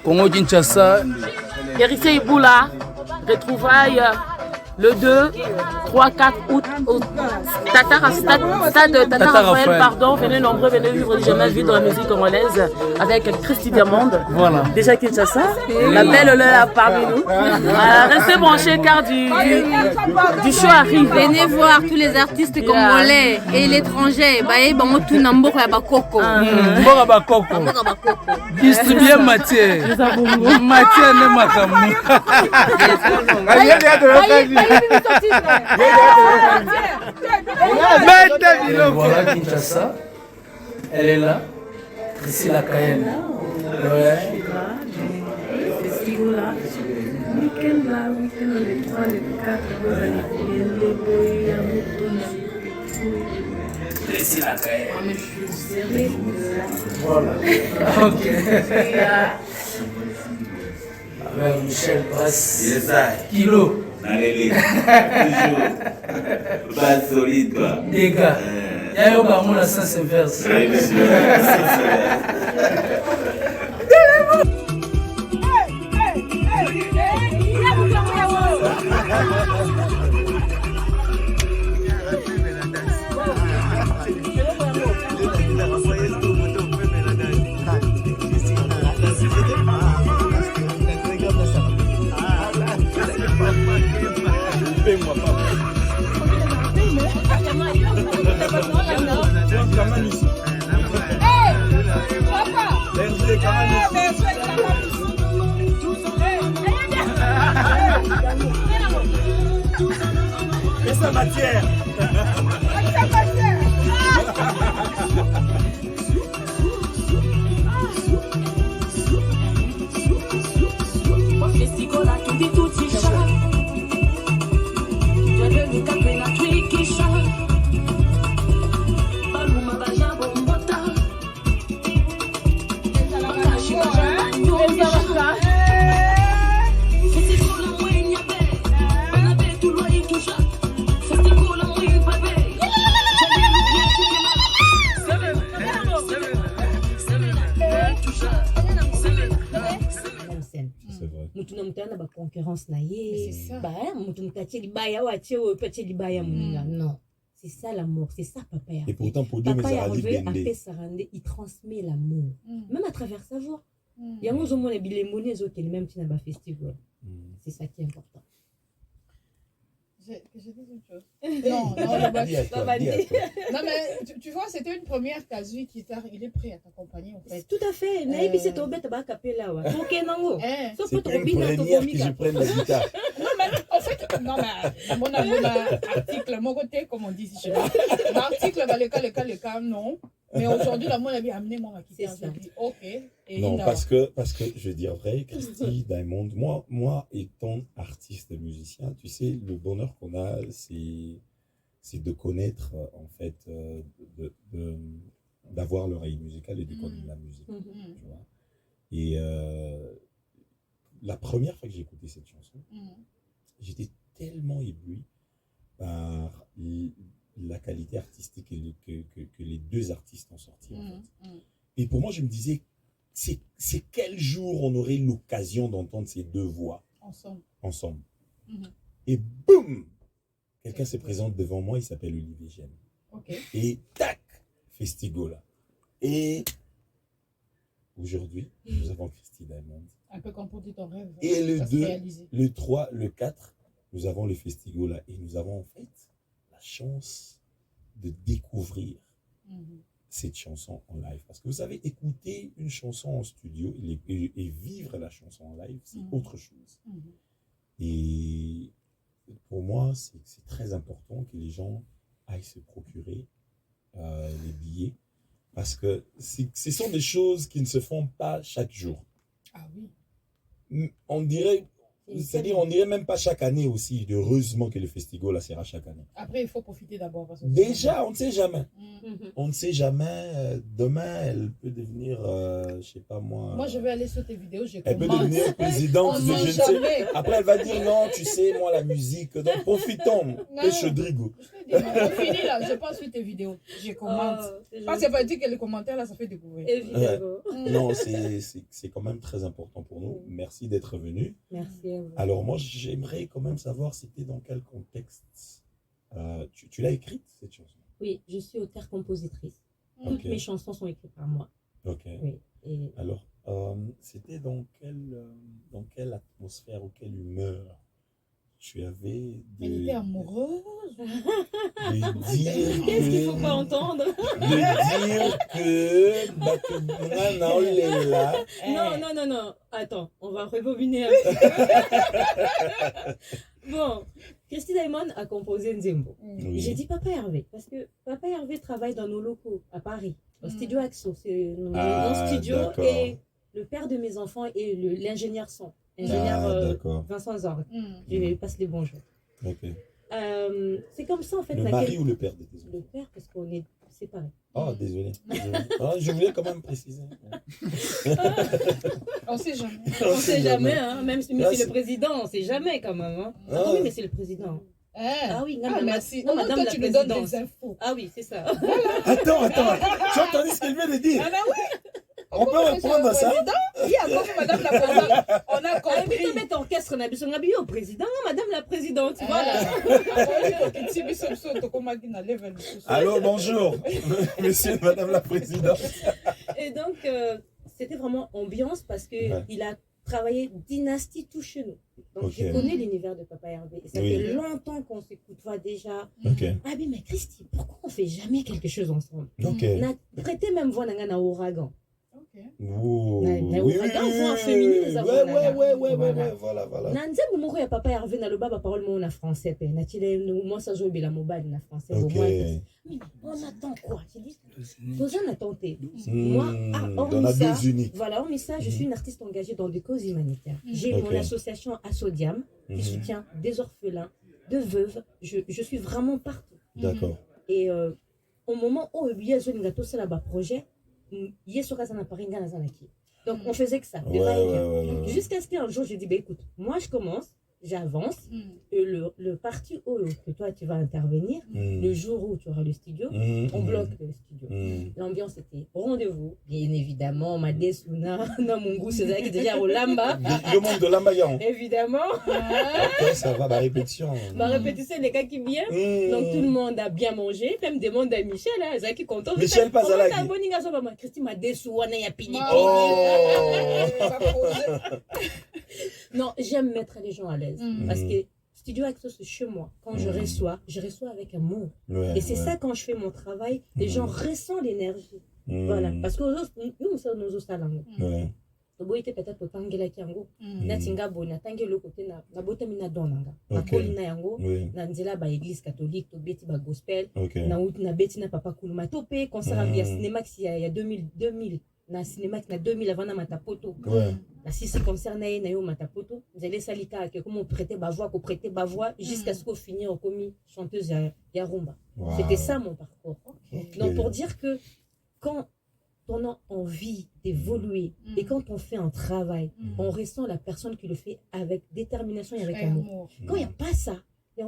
Congo-Kinshasa. Héritier Iboula, retrouvailles le 2, 3, 4 août au stade Tata Raphaël, pardon. Venez nombreux, venez vivre les jamais vus dans la musique congolaise avec Christy Diamond. Voilà. Déjà Kinshasa, la belle là parmi nous. Restez branchés car du show arrive. Venez voir tous les artistes congolais et l'étranger. Bango tout nambo ya bakoko. Mboka bakoko. Distribuer matière. Matière ne makamu. Voilà Kinshasa, elle est là, ici la Cayenne. Ouais. Ici la Cayenne. Voilà. Ok. Avec Michel Brass. Kilo. Allez, toujours. Pas solide, quoi. Les gars, il y a eu un sens inverse. Essa matière. Concurrence na ye non, c'est ça l'amour, c'est ça papa. Et pourtant pour Dieu, papa il transmet l'amour même à travers sa voix. Il y a un même festival. C'est ça qui est important. Je dis une chose. Non, mais tu vois, c'était une première Kazui qui est arrivé prêt à t'accompagner en fait. Tout à fait. C'est une première que je prenne la guitare. Non, mais en fait, mon article, mon côté, comme on dit ici chez moi. L'article va le cas, non. Mais aujourd'hui, la mode a bien amené ma guitare. J'ai dit, ok. Et non, parce que je veux dire vrai, Christy Diamond, moi étant artiste et musicien, tu sais, le bonheur qu'on a, c'est de connaître, en fait, d'avoir l'oreille musicale et de connaître la musique. Tu vois. Et la première fois que j'ai écouté cette chanson, j'étais tellement ébloui par la qualité artistique que les deux artistes ont sorti. En fait. Et pour moi, je me disais, c'est quel jour on aurait l'occasion d'entendre ces deux voix ensemble. Et boum, quelqu'un se présente devant moi, il s'appelle Olivier Gem. Et tac, Festigola. Et aujourd'hui, nous avons Christy Diamond. Un peu comme pour dire ton rêve. Et le 2, le 3, le 4, nous avons le Festigola. Et nous avons en fait la chance de découvrir cette chanson en live. Parce que vous savez, écouter une chanson en studio et vivre la chanson en live, c'est autre chose. Et pour moi, c'est très important que les gens aillent se procurer les billets. Parce que ce sont des choses qui ne se font pas chaque jour. Ah oui. On dirait, C'est-à-dire, on dirait même pas chaque année aussi. Heureusement que le festival sera chaque année. Après, il faut profiter d'abord. parce que- Déjà, on ne sait jamais. Mm. On ne sait jamais. Demain, elle peut devenir, je sais pas moi. Moi, je vais aller sur tes vidéos, j'ai Elle peut commencé. devenir présidente On de sait je ne sais. jamais. Après, elle va dire non, tu sais, moi, la musique. Donc, profitons. Pêche Drigo. Je te dis, on finit là, je passe sur tes vidéos, je commente. Parce que ça veut dire que les commentaires là, ça fait découvrir. Évidemment. Non, c'est quand même très important pour nous. Merci d'être venu. Merci à vous. Alors, moi, j'aimerais quand même savoir c'était dans quel contexte. Tu l'as écrite, cette chanson? Oui, je suis auteure-compositrice. Mm. Toutes Ok. mes chansons sont écrites par moi. Ok. Oui. Et Alors, c'était dans quelle atmosphère ou quelle humeur tu avais Elle était amoureuse. de dire qu'est-ce qu'il faut que... pas entendre? De dire que... Bah, que non, on est là. Non. Attends, on va rebobiner un peu. Bon, Christy Diamond a composé Nzembo. Oui. J'ai dit Papa Hervé, parce que Papa Hervé travaille dans nos locaux à Paris, au studio Axo. C'est mon studio d'accord. et le père de mes enfants est l'ingénieur son. Ingénieur D'accord. Vincent Zorg. Mm. Je lui passe les bonjours. Ok. C'est comme ça en fait. Le mari ou le père de tes enfants? Le père, parce qu'on est séparés. Oh, désolé. Ah, je voulais quand même préciser. On sait jamais. On sait jamais, hein, même si mais Là, c'est c'est- le président, on sait jamais quand même. Hein. Ah. Attends, oui, mais c'est le président. Ah, Ah oui, ah, madame, merci. non, Au moins, madame toi, la tu nous donnes présidente. des infos. Ah oui, c'est ça. Attends. Tu as entendu ce qu'il vient de dire? Ah ben oui. On peut répondre à ça? Oui, encore madame la présidente. On a Ah, mais compris. tu mettre orchestre, on a besoin de au président, madame la présidente. Voilà. Allô, bonjour, monsieur et madame la présidente. Et donc, c'était vraiment ambiance parce que Ouais. il a travaillé Dynastie tout chez nous. Donc, Ok. je connais l'univers de Papa Hervé. Et ça Oui. fait longtemps qu'on s'écoute toi déjà. Ok, Ah, mais Christy, pourquoi on fait jamais quelque chose ensemble? ok. On a prêté même voix na Ouragan. Ouh. Mais Oui, Ouragan, voix féminine, les avons là. voilà. Nanze mumoko ya Papa Hervé na loba ba parole mo na français pe na tile moi ça joue la mobile na français au Ok. moins. Mais on attend quoi? J'ai dit Toza n'a tenté. Moi, On hormis a ça, deux uniques. voilà, hormis ça, je suis une artiste engagée dans des causes humanitaires. J'ai Ok. mon association Assodiam qui Mhm. soutient des orphelins, de veuves. Je suis vraiment partout. D'accord. Et au moment où il y a un gâteau, c'est là-bas projet, il y a ce cas à Paris, donc on faisait que ça. de va-et-vient. Ouais. Jusqu'à ce qu'un jour, je dis, bah, écoute, moi je commence, j'avance, et le parti où que toi tu vas intervenir, le jour où tu auras le studio, on bloque le studio. L'ambiance était rendez-vous, bien évidemment, Madé Souna, Namungu, c'est ça qui est déjà au Lamba. Le monde de l'Ambayan. Évidemment, Ok, ça va, la répétition. ma répétition, les gars qui viennent. Donc tout le monde a bien mangé, même demande à Michel, hein, c'est qui est content. Michel Pazalaki. Christine m'a déçu, on a pini. Non, j'aime mettre les gens à l'aise. Parce que Studio Axo, c'est chez moi. Quand je reçois avec amour. Ouais, Et c'est ouais. ça, quand je fais mon travail, les gens ressentent l'énergie. Voilà. Parce que nous sommes nos salons. Ouais. Tobo était peut-être otangela kiango. Natinga bona tangelo côté na botami na donanga. Na Ok. kolina yango. Oui, Na nzela ba église catholique to beti ba gospel. ok. Na beti na papa kuluma to pe concert ya cinéma qui ya 2000 na cinéma na 2000 avant na matapoto. Ouais. Na sisi concert na ye na yo matapoto. Nzele salika que comme on prêtait ba voix, qu'on prêtait ba voix jusqu'à ce qu'on finisse au commis chanteuse ya rumba. Wow. C'était ça mon parcours. Ok. Donc pour dire que quand on a envie d'évoluer et quand on fait un travail, on ressent la personne qui le fait avec détermination et avec amour. Quand il n'y a pas ça, il y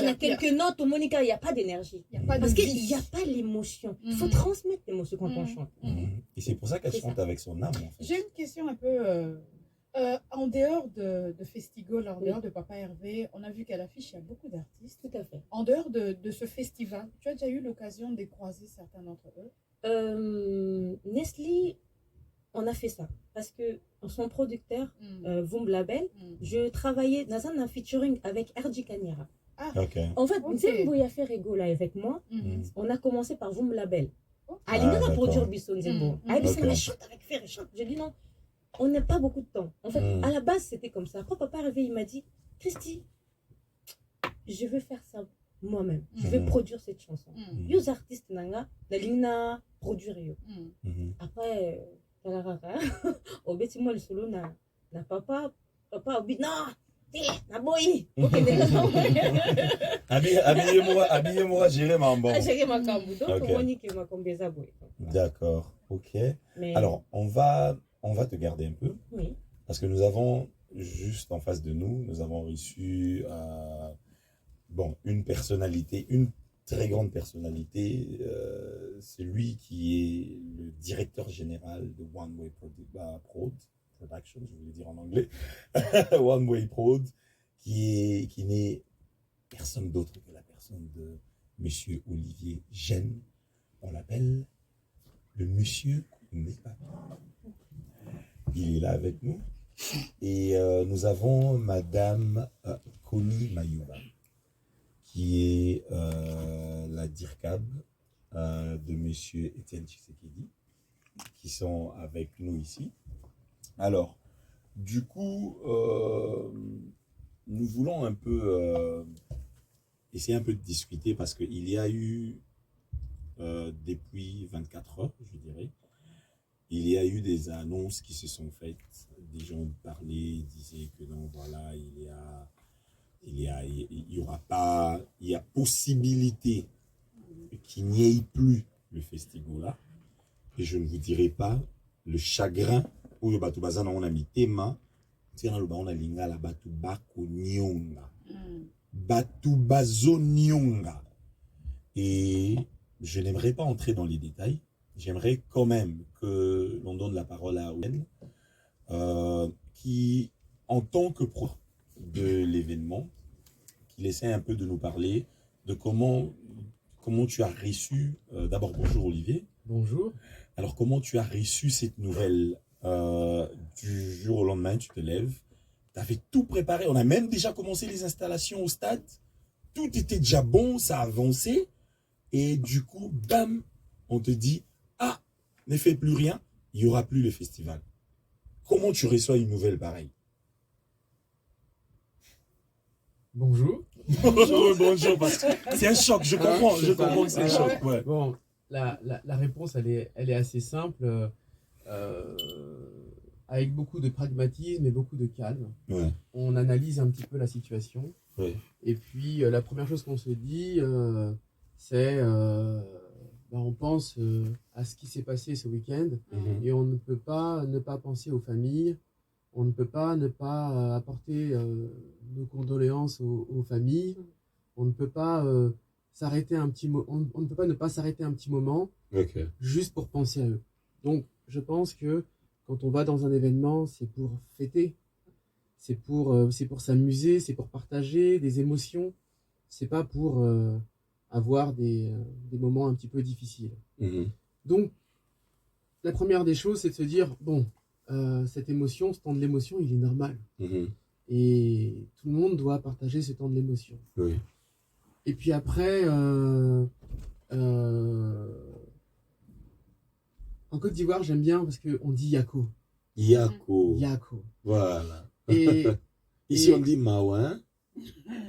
a quelques notes, Monica, il n'y a pas d'énergie. Parce qu'il n'y a pas l'émotion. Il faut transmettre l'émotion quand on chante. Et c'est pour ça qu'elle C'est chante ça. avec son âme. En fait. J'ai une question un peu. En dehors de festival, en dehors de Papa Hervé, on a vu qu'à l'affiche, il y a beaucoup d'artistes. Tout à fait. En dehors de ce festival, tu as déjà eu l'occasion de croiser certains d'entre eux? Nestlé, on a fait ça. Parce que son producteur, Voom Label, je travaillais dans un featuring avec RJ Kanyera. Ok. En fait, Ok. Nzembo y a fait rigolo avec moi. On a commencé par Voom Label. Ok. Alinga d'accord. va produire Bisso Nzembo. Ah, Bisso, Ok. mais chante avec fer, chante. J'ai dit non, on n'a pas beaucoup de temps. En fait, à la base, c'était comme ça. Après, papa arrivé, il m'a dit, Christy, je veux faire ça moi-même. Je vais produire cette chanson. Yos artistes nanga, la lina produire yo. Après, obeti-moi le solo na papa obi non na boyi habillez-moi gérer mambo. gérer makambo donc Ok. omoni ke makambo eza boye. D'accord, ok. Mais Alors, on va te garder un peu, oui. parce que nous avons, juste en face de nous, nous avons reçu une personnalité, une très grande personnalité. C'est lui qui est le directeur général de One Way Production, je voulais dire en anglais, One Way Prod, qui n'est personne d'autre que la personne de Monsieur Olivier Gène. On l'appelle le Monsieur Népapi. Il est là avec nous. Et nous avons Madame Connie Mayuba, qui est la DIRCAB de Monsieur Étienne Tshisekedi, qui sont avec nous ici. Alors, du coup, nous voulons un peu essayer un peu de discuter, parce qu'il y a eu, depuis 24 heures, je dirais, il y a eu des annonces qui se sont faites. Des gens parlaient, disaient que non, voilà, il y a possibilité qu'il n'y ait plus le Festigola. Et je ne vous dirai pas le chagrin où le bateau bazana on a mis tema, on a lingala bateau bako nyonga, bateau bazo nyonga. Et je n'aimerais pas entrer dans les détails. J'aimerais quand même que l'on donne la parole à Owen, qui, en tant que pro de l'événement, qu'il essaie un peu de nous parler de comment tu as reçu, d'abord bonjour Olivier. Bonjour. Alors comment tu as reçu cette nouvelle du jour au lendemain, tu te lèves, tu avais tout préparé, on a même déjà commencé les installations au stade, tout était déjà bon, ça avançait, et du coup, bam, on te dit, ah, ne fais plus rien, il n'y aura plus le festival. Comment tu reçois une nouvelle pareille? Bonjour. Bonjour, parce que c'est un choc, je comprends que c'est un choc. Ouais. Bon, la réponse, elle est assez simple, avec beaucoup de pragmatisme et beaucoup de calme. Ouais. On analyse un petit peu la situation. Ouais. Et puis, la première chose qu'on se dit, c'est, on pense à ce qui s'est passé ce week-end, et on ne peut pas ne pas penser aux familles. On ne peut pas ne pas apporter nos condoléances aux familles. On ne peut pas s'arrêter on ne peut pas ne pas s'arrêter un petit moment, juste pour penser à eux. Donc, je pense que quand on va dans un événement, c'est pour fêter, c'est pour s'amuser, c'est pour partager des émotions. C'est pas pour avoir des moments un petit peu difficiles. Donc, la première des choses, c'est de se dire, bon, cette émotion, ce temps de l'émotion, il est normal. Et tout le monde doit partager ce temps de l'émotion. Oui. Et puis après, en Côte d'Ivoire, j'aime bien parce qu'on dit Yako. Yako. Voilà. Et ici, on dit Maouin.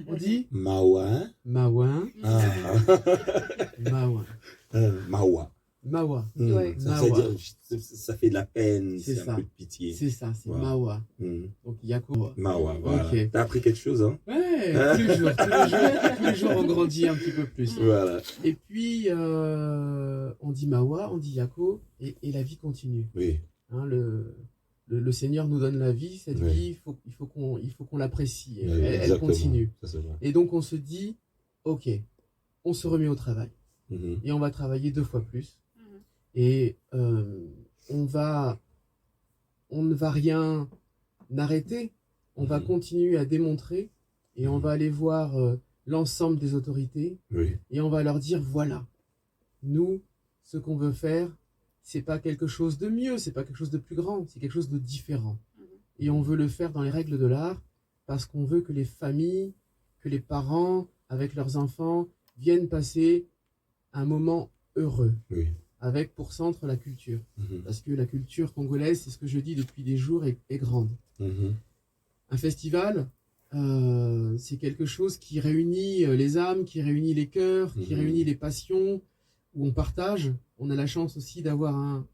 On dit Maouin. Maouin. Maouin. Mawa. Mawa. Ouais. Ça fait de la peine, C'est c'est ça. un peu de pitié. C'est ça, c'est Ouais. Mawa. Donc Yako. Mawa, voilà. Ok. T'as appris quelque chose, hein? Ouais, tous les jours on grandit un petit peu plus. Voilà. Et puis, on dit Mawa, on dit Yako, et la vie continue. Oui. Hein, le Seigneur nous donne la vie, cette Oui. vie, il faut qu'on l'apprécie, Oui, elle exactement. continue. Ça, c'est vrai. Et donc on se dit, ok, on se remet au travail, et on va travailler 2 fois plus, et on ne va rien arrêter, on va continuer à démontrer, et on va aller voir l'ensemble des autorités, Oui. et on va leur dire, voilà, nous, ce qu'on veut faire, c'est pas quelque chose de mieux, c'est pas quelque chose de plus grand, c'est quelque chose de différent. Et on veut le faire dans les règles de l'art, parce qu'on veut que les familles, que les parents, avec leurs enfants, viennent passer un moment heureux, Oui. avec pour centre la culture. Parce que la culture congolaise, c'est ce que je dis depuis des jours, est grande. Un festival, c'est quelque chose qui réunit les âmes, qui réunit les cœurs, qui réunit les passions, où on partage. On a la chance aussi d'avoir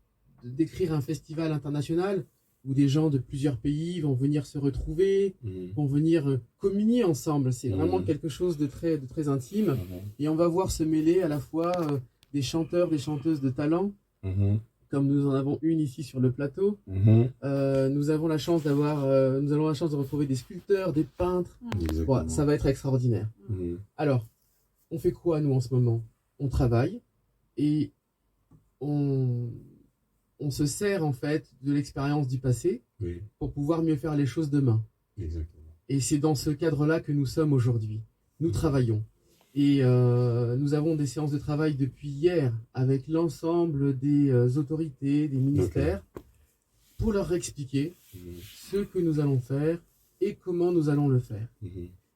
d'écrire un festival international où des gens de plusieurs pays vont venir se retrouver, vont venir communier ensemble. C'est vraiment quelque chose de très intime. Et on va voir se mêler à la fois des chanteurs, des chanteuses de talent, comme nous en avons une ici sur le plateau. Nous avons la chance de retrouver des sculpteurs, des peintres. Voilà, ça va être extraordinaire. Alors, on fait quoi nous en ce moment? On travaille et on se sert en fait de l'expérience du passé pour pouvoir mieux faire les choses demain. Exactement. Et c'est dans ce cadre-là que nous sommes aujourd'hui. Nous travaillons. Et nous avons des séances de travail depuis hier avec l'ensemble des autorités, des ministères, pour leur expliquer ce que nous allons faire et comment nous allons le faire.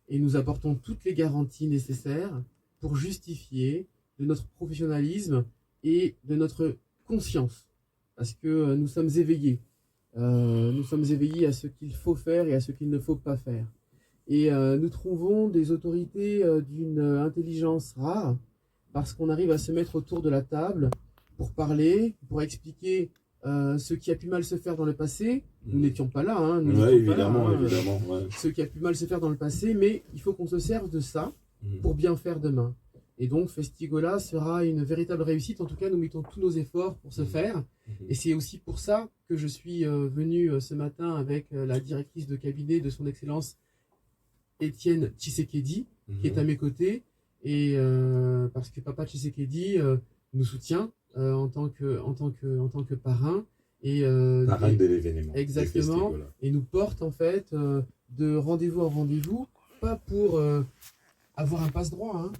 Et nous apportons toutes les garanties nécessaires pour justifier de notre professionnalisme et de notre conscience. Parce que nous sommes éveillés. Nous sommes éveillés à ce qu'il faut faire et à ce qu'il ne faut pas faire. Et nous trouvons des autorités d'une intelligence rare parce qu'on arrive à se mettre autour de la table pour parler, pour expliquer ce qui a pu mal se faire dans le passé. Nous n'étions pas là. Hein, évidemment. Ce qui a pu mal se faire dans le passé, mais il faut qu'on se serve de ça pour bien faire demain. Et donc Festigola sera une véritable réussite. En tout cas, nous mettons tous nos efforts pour ce faire. Et c'est aussi pour ça que je suis venu ce matin avec la directrice de cabinet de son Excellence Étienne Tshisekedi, qui est à mes côtés. Et parce que Papa Tshisekedi nous soutient en tant que parrain. Parrain de l'événement. Exactement. Et nous porte en fait de rendez-vous en rendez-vous, pas pour avoir un passe-droit, hein,